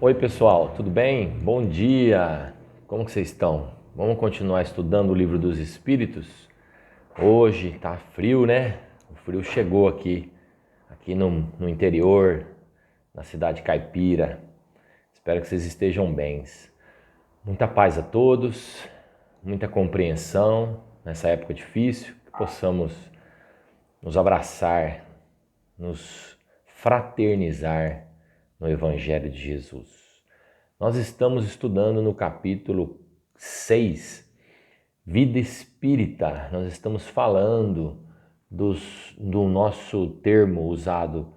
Oi pessoal, tudo bem? Bom dia! Como que vocês estão? Vamos continuar estudando o Livro dos Espíritos? Hoje tá frio, né? O frio chegou aqui no interior, na cidade caipira. Espero que vocês estejam bem. Muita paz a todos, muita compreensão nessa época difícil, que possamos nos abraçar, nos fraternizar no Evangelho de Jesus. Nós estamos estudando no capítulo 6, Vida Espírita. Nós estamos falando do nosso termo usado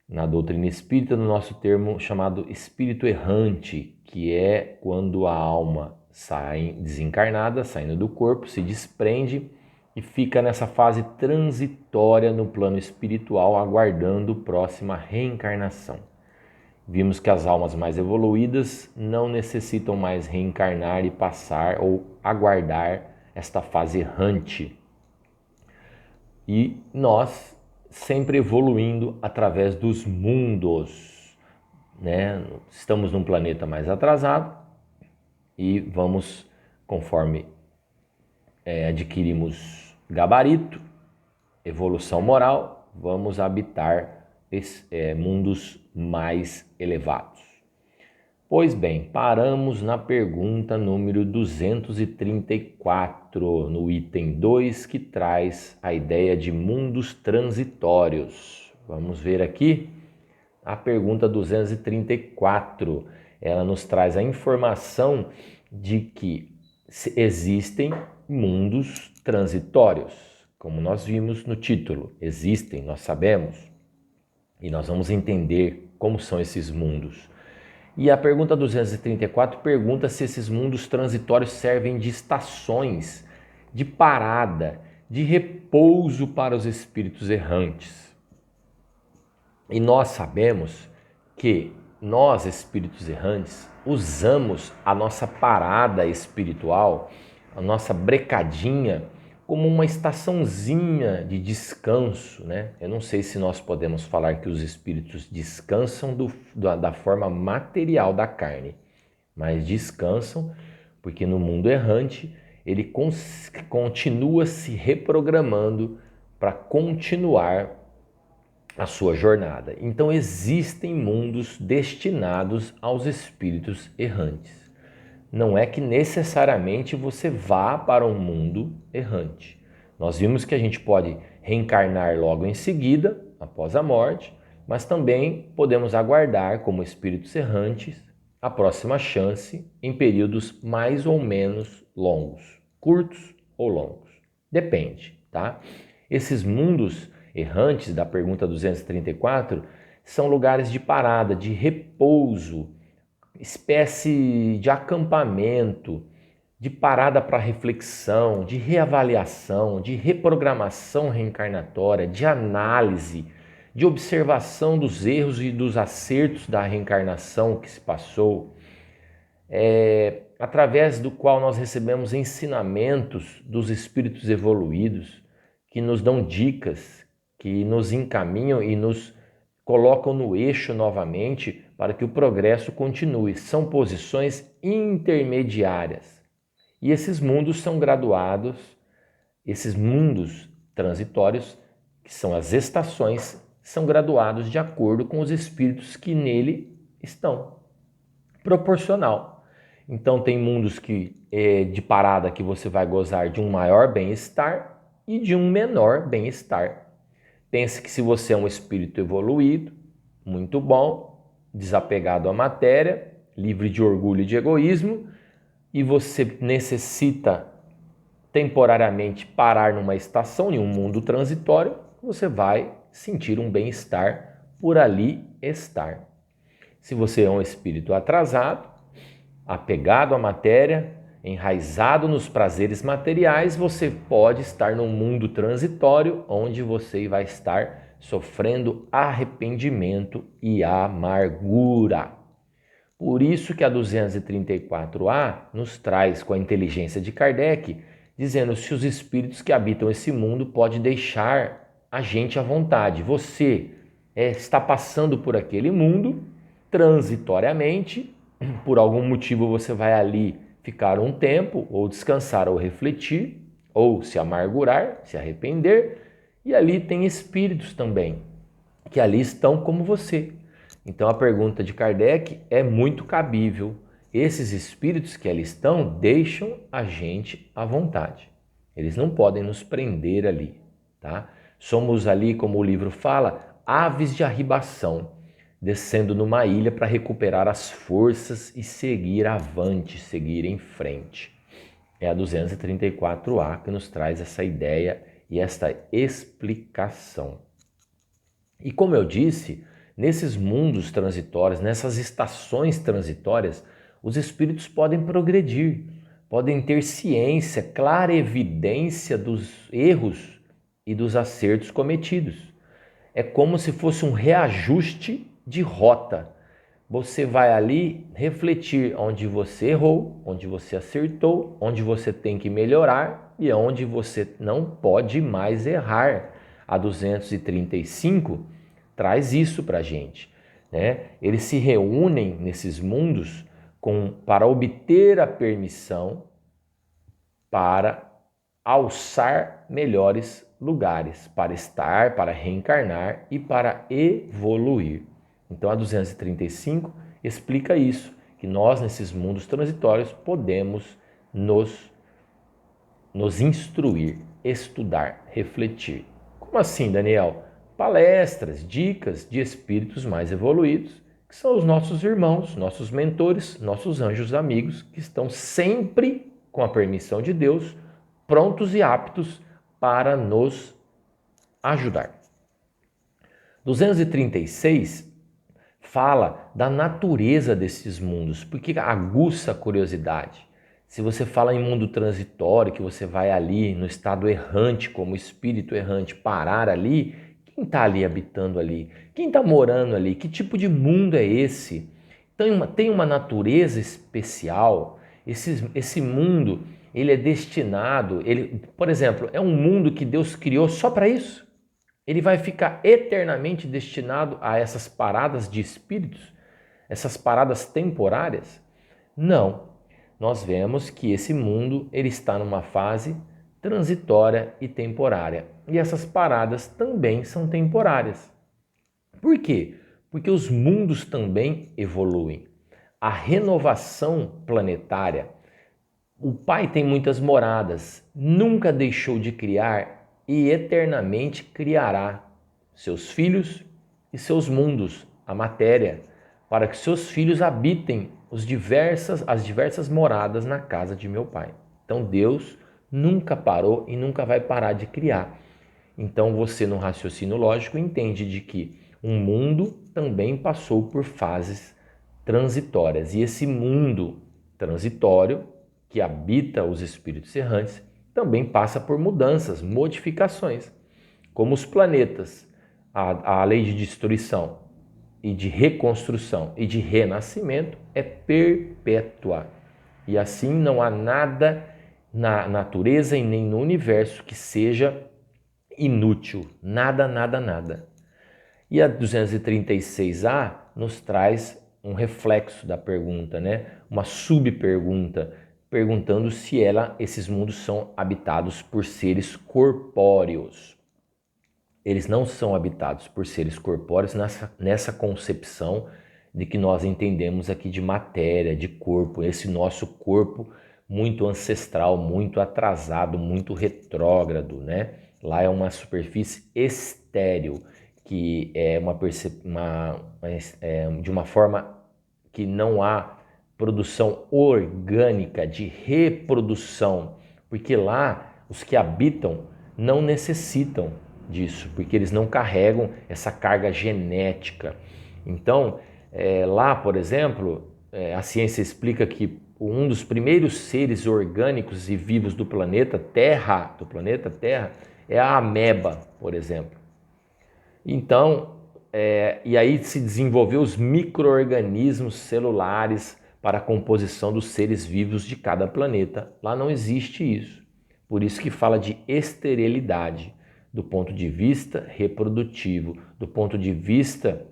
na doutrina espírita, do nosso termo chamado espírito errante, que é quando a alma sai desencarnada, saindo do corpo, se desprende e fica nessa fase transitória no plano espiritual, aguardando próxima reencarnação. Vimos que as almas mais evoluídas não necessitam mais reencarnar e passar ou aguardar esta fase errante. E nós sempre evoluindo através dos mundos, né? Estamos num planeta mais atrasado e vamos, conforme adquirimos gabarito, evolução moral, vamos habitar mundos mais elevados. Pois bem, paramos na pergunta número 234, no item 2, que traz a ideia de mundos transitórios. Vamos ver aqui a pergunta 234. Ela nos traz a informação de que existem mundos transitórios. Como nós vimos no título, existem, nós sabemos. E nós vamos entender como são esses mundos. E a pergunta 234 pergunta se esses mundos transitórios servem de estações, de parada, de repouso para os espíritos errantes. E nós sabemos que nós, espíritos errantes, usamos a nossa parada espiritual, a nossa brecadinha, como uma estaçãozinha de descanso, né? Eu não sei se nós podemos falar que os espíritos descansam da forma material da carne, mas descansam porque no mundo errante ele continua se reprogramando para continuar a sua jornada. Então existem mundos destinados aos espíritos errantes. Não é que necessariamente você vá para um mundo errante. Nós vimos que a gente pode reencarnar logo em seguida, após a morte, mas também podemos aguardar, como espíritos errantes, a próxima chance em períodos mais ou menos longos, curtos ou longos. Depende, tá? Esses mundos errantes da pergunta 234 são lugares de parada, de repouso, espécie de acampamento, de parada para reflexão, de reavaliação, de reprogramação reencarnatória, de análise, de observação dos erros e dos acertos da reencarnação que se passou, através do qual nós recebemos ensinamentos dos espíritos evoluídos que nos dão dicas, que nos encaminham e nos colocam no eixo novamente para que o progresso continue. São posições intermediárias. E esses mundos são graduados, esses mundos transitórios, que são as estações, são graduados de acordo com os espíritos que nele estão. Proporcional. Então tem mundos de parada que você vai gozar de um maior bem-estar e de um menor bem-estar. Pense que se você é um espírito evoluído, muito bom, desapegado à matéria, livre de orgulho e de egoísmo, e você necessita temporariamente parar numa estação, em um mundo transitório, você vai sentir um bem-estar por ali estar. Se você é um espírito atrasado, apegado à matéria, enraizado nos prazeres materiais, você pode estar num mundo transitório onde você vai estar sofrendo arrependimento e amargura. Por isso que a 234A nos traz com a inteligência de Kardec, dizendo se os espíritos que habitam esse mundo podem deixar a gente à vontade. Você está passando por aquele mundo transitoriamente, por algum motivo você vai ali ficar um tempo, ou descansar, ou refletir, ou se amargurar, se arrepender, e ali tem espíritos também, que ali estão como você. Então a pergunta de Kardec é muito cabível. Esses espíritos que ali estão deixam a gente à vontade. Eles não podem nos prender ali, tá? Somos ali, como o livro fala, aves de arribação, descendo numa ilha para recuperar as forças e seguir avante, seguir em frente. É a 234A que nos traz essa ideia e esta explicação. E como eu disse, nesses mundos transitórios, nessas estações transitórias, os espíritos podem progredir, podem ter ciência, clara evidência dos erros e dos acertos cometidos. É como se fosse um reajuste de rota. Você vai ali refletir onde você errou, onde você acertou, onde você tem que melhorar e onde você não pode mais errar. A 235 traz isso para a gente, né? Eles se reúnem nesses mundos para obter a permissão para alçar melhores lugares, para estar, para reencarnar e para evoluir. Então a 235 explica isso, que nós nesses mundos transitórios podemos nos instruir, estudar, refletir. Como assim, Daniel? Palestras, dicas de espíritos mais evoluídos, que são os nossos irmãos, nossos mentores, nossos anjos amigos, que estão sempre, com a permissão de Deus, prontos e aptos para nos ajudar. 236 fala da natureza desses mundos, porque aguça a curiosidade. Se você fala em mundo transitório, que você vai ali no estado errante, como espírito errante, parar ali, quem está ali habitando ali? Quem está morando ali? Que tipo de mundo é esse? Tem uma natureza especial. Esse mundo, ele é destinado, por exemplo, é um mundo que Deus criou só para isso? Ele vai ficar eternamente destinado a essas paradas de espíritos? Essas paradas temporárias? Não. Nós vemos que esse mundo ele está numa fase transitória e temporária. E essas paradas também são temporárias. Por quê? Porque os mundos também evoluem. A renovação planetária, o Pai tem muitas moradas, nunca deixou de criar e eternamente criará seus filhos e seus mundos, a matéria, para que seus filhos habitem as diversas moradas na casa de meu Pai. Então Deus nunca parou e nunca vai parar de criar. Então você, no raciocínio lógico, entende de que um mundo também passou por fases transitórias. E esse mundo transitório, que habita os espíritos errantes, também passa por mudanças, modificações, como os planetas. A lei de destruição e de reconstrução e de renascimento é perpétua. E assim não há nada na natureza e nem no universo que seja inútil. Nada, nada, nada. E a 236A nos traz um reflexo da pergunta, né? Uma subpergunta, perguntando se esses mundos são habitados por seres corpóreos. Eles não são habitados por seres corpóreos nessa concepção de que nós entendemos aqui de matéria, de corpo, esse nosso corpo muito ancestral, muito atrasado, muito retrógrado, né? Lá é uma superfície estéril, que é de uma forma que não há produção orgânica de reprodução, porque lá os que habitam não necessitam disso, porque eles não carregam essa carga genética. Então, lá, por exemplo, a ciência explica que um dos primeiros seres orgânicos e vivos do planeta Terra, é a ameba, por exemplo. Então, e aí se desenvolveu os micro-organismos celulares para a composição dos seres vivos de cada planeta. Lá não existe isso. Por isso que fala de esterilidade, do ponto de vista reprodutivo, do ponto de vista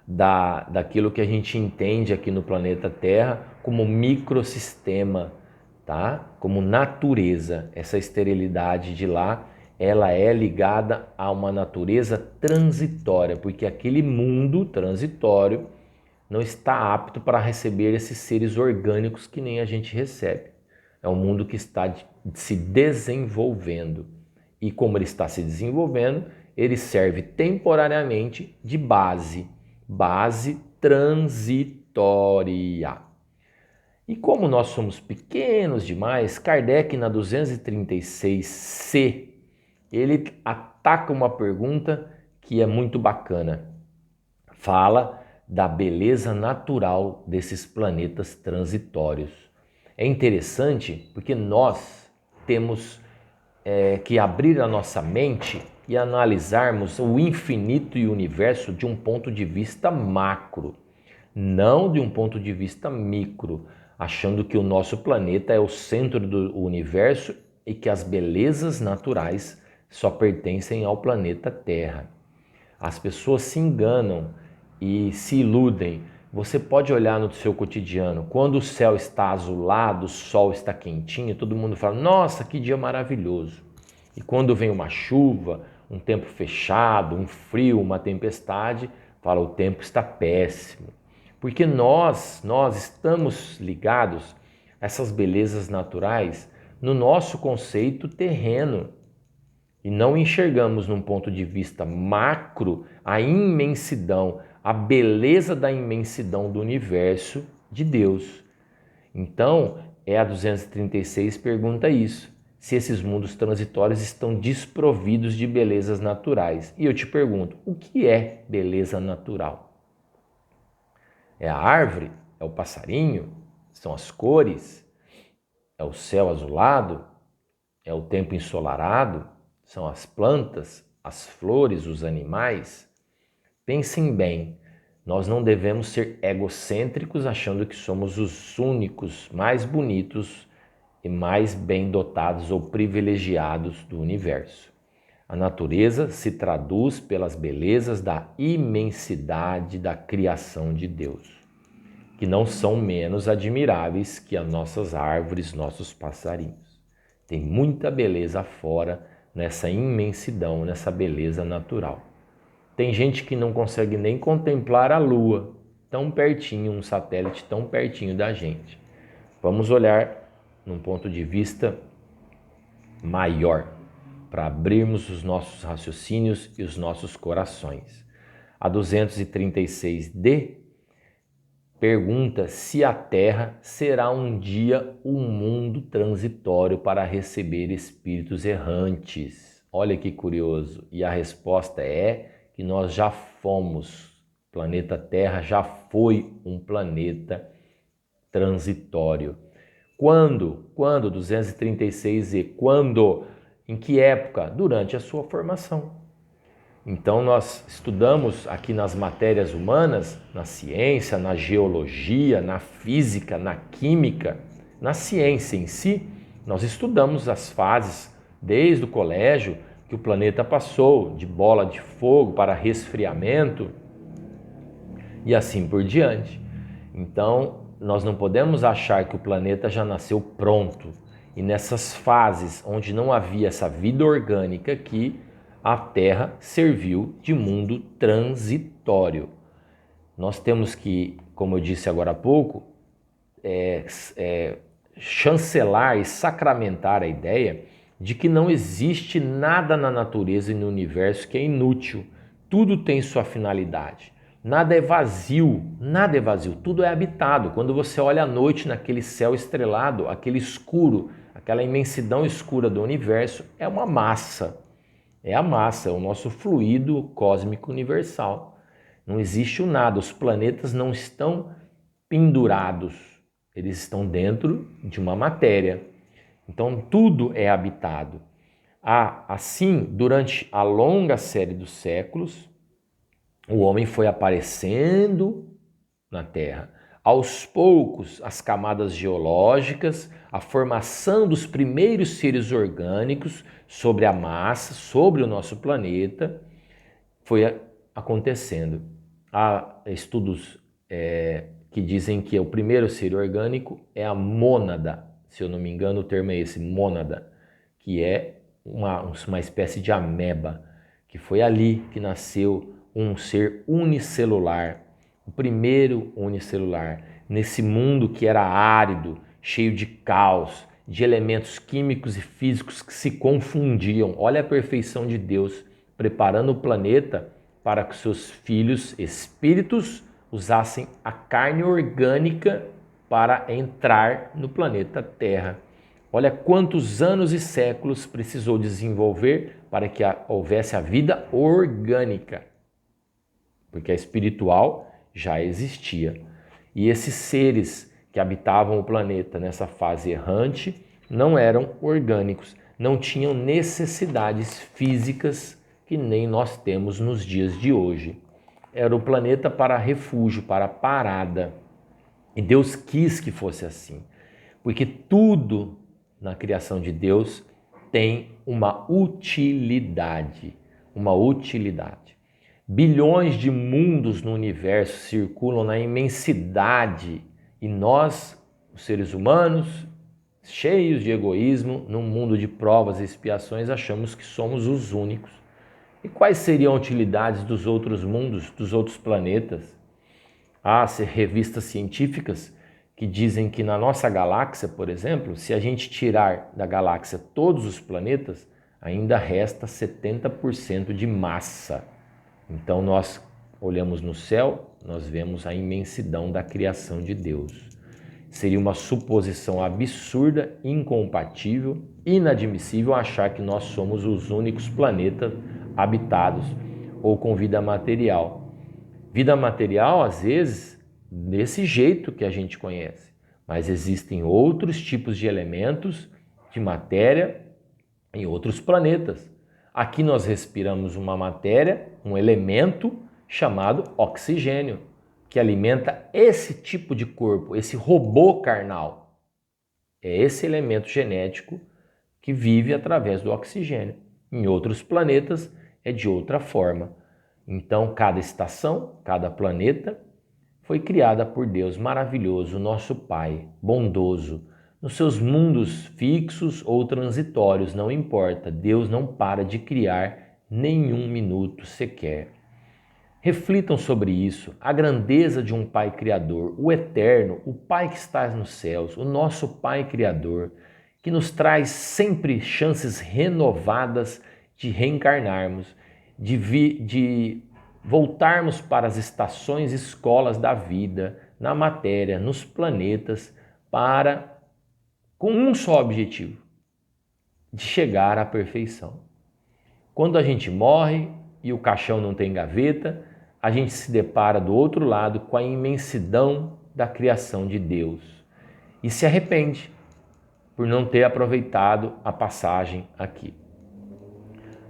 daquilo que a gente entende aqui no planeta Terra como microsistema, tá? Como natureza. Essa esterilidade de lá, ela é ligada a uma natureza transitória, porque aquele mundo transitório não está apto para receber esses seres orgânicos que nem a gente recebe. É um mundo que está se desenvolvendo. E como ele está se desenvolvendo, ele serve temporariamente de base transitória. E como nós somos pequenos demais, Kardec na 236C, ele ataca uma pergunta que é muito bacana. Fala da beleza natural desses planetas transitórios. É interessante porque nós temos que abrir a nossa mente e analisarmos o infinito e o universo de um ponto de vista macro, não de um ponto de vista micro, achando que o nosso planeta é o centro do universo e que as belezas naturais só pertencem ao planeta Terra. As pessoas se enganam e se iludem. Você pode olhar no seu cotidiano, quando o céu está azulado, o sol está quentinho, todo mundo fala, nossa, que dia maravilhoso. E quando vem uma chuva, um tempo fechado, um frio, uma tempestade, fala, o tempo está péssimo. Porque nós estamos ligados a essas belezas naturais no nosso conceito terreno. E não enxergamos num ponto de vista macro a imensidão, a beleza da imensidão do universo de Deus. Então, a 236 pergunta isso, se esses mundos transitórios estão desprovidos de belezas naturais. E eu te pergunto, o que é beleza natural? É a árvore? É o passarinho? São as cores? É o céu azulado? É o tempo ensolarado? São as plantas, as flores, os animais? Pensem bem, nós não devemos ser egocêntricos achando que somos os únicos, mais bonitos e mais bem dotados ou privilegiados do universo. A natureza se traduz pelas belezas da imensidade da criação de Deus, que não são menos admiráveis que as nossas árvores, nossos passarinhos. Tem muita beleza fora nessa imensidão, nessa beleza natural. Tem gente que não consegue nem contemplar a Lua, tão pertinho, um satélite tão pertinho da gente. Vamos olhar num ponto de vista maior, para abrirmos os nossos raciocínios e os nossos corações. A 236D pergunta se a Terra será um dia um mundo transitório para receber espíritos errantes. Olha que curioso. E a resposta é que nós já fomos. O planeta Terra já foi um planeta transitório. Quando? 236E. Quando? Em que época? Durante a sua formação. Então nós estudamos aqui nas matérias humanas, na ciência, na geologia, na física, na química, na ciência em si, nós estudamos as fases desde o colégio que o planeta passou, de bola de fogo para resfriamento e assim por diante. Então nós não podemos achar que o planeta já nasceu pronto e nessas fases onde não havia essa vida orgânica que a Terra serviu de mundo transitório. Nós temos que, como eu disse agora há pouco, chancelar e sacramentar a ideia de que não existe nada na natureza e no universo que é inútil. Tudo tem sua finalidade. Nada é vazio, tudo é habitado. Quando você olha à noite naquele céu estrelado, aquele escuro, aquela imensidão escura do universo, é uma massa. É a massa, é o nosso fluido cósmico universal. Não existe o nada, os planetas não estão pendurados, eles estão dentro de uma matéria. Então tudo é habitado. Assim, durante a longa série dos séculos, o homem foi aparecendo na Terra. Aos poucos, as camadas geológicas, a formação dos primeiros seres orgânicos sobre a massa, sobre o nosso planeta, foi acontecendo. Há estudos que dizem que o primeiro ser orgânico é a mônada, se eu não me engano o termo é esse, mônada, que é uma espécie de ameba, que foi ali que nasceu um ser unicelular, o primeiro unicelular, nesse mundo que era árido, cheio de caos, de elementos químicos e físicos que se confundiam. Olha a perfeição de Deus, preparando o planeta para que seus filhos espíritos usassem a carne orgânica para entrar no planeta Terra. Olha quantos anos e séculos precisou desenvolver para que houvesse a vida orgânica, porque a espiritual já existia. E esses seres que habitavam o planeta nessa fase errante não eram orgânicos, não tinham necessidades físicas que nem nós temos nos dias de hoje. Era o planeta para refúgio, para parada. E Deus quis que fosse assim, porque tudo na criação de Deus tem uma utilidade, uma utilidade. Bilhões de mundos no universo circulam na imensidade e nós, os seres humanos, cheios de egoísmo, num mundo de provas e expiações, achamos que somos os únicos. E quais seriam as utilidades dos outros mundos, dos outros planetas? Há revistas científicas que dizem que na nossa galáxia, por exemplo, se a gente tirar da galáxia todos os planetas, ainda resta 70% de massa. Então nós olhamos no céu, nós vemos a imensidão da criação de Deus. Seria uma suposição absurda, incompatível, inadmissível achar que nós somos os únicos planetas habitados ou com vida material. Vida material, às vezes, desse jeito que a gente conhece, mas existem outros tipos de elementos, de matéria, em outros planetas. Aqui nós respiramos uma matéria, um elemento chamado oxigênio, que alimenta esse tipo de corpo, esse robô carnal. É esse elemento genético que vive através do oxigênio. Em outros planetas é de outra forma. Então, cada estação, cada planeta foi criada por Deus maravilhoso, nosso Pai, bondoso. Nos seus mundos fixos ou transitórios, não importa, Deus não para de criar nenhum minuto sequer. Reflitam sobre isso, a grandeza de um Pai Criador, o Eterno, o Pai que está nos céus, o nosso Pai Criador, que nos traz sempre chances renovadas de reencarnarmos, de voltarmos para as estações e escolas da vida, na matéria, nos planetas, com um só objetivo, de chegar à perfeição. Quando a gente morre e o caixão não tem gaveta, a gente se depara do outro lado com a imensidão da criação de Deus e se arrepende por não ter aproveitado a passagem aqui.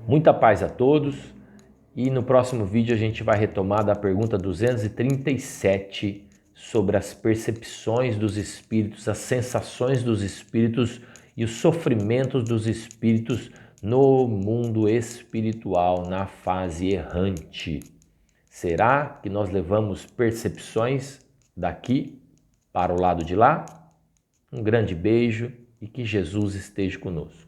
Muita paz a todos e no próximo vídeo a gente vai retomar da pergunta 237 sobre as percepções dos espíritos, as sensações dos espíritos e os sofrimentos dos espíritos no mundo espiritual, na fase errante. Será que nós levamos percepções daqui para o lado de lá? Um grande beijo e que Jesus esteja conosco.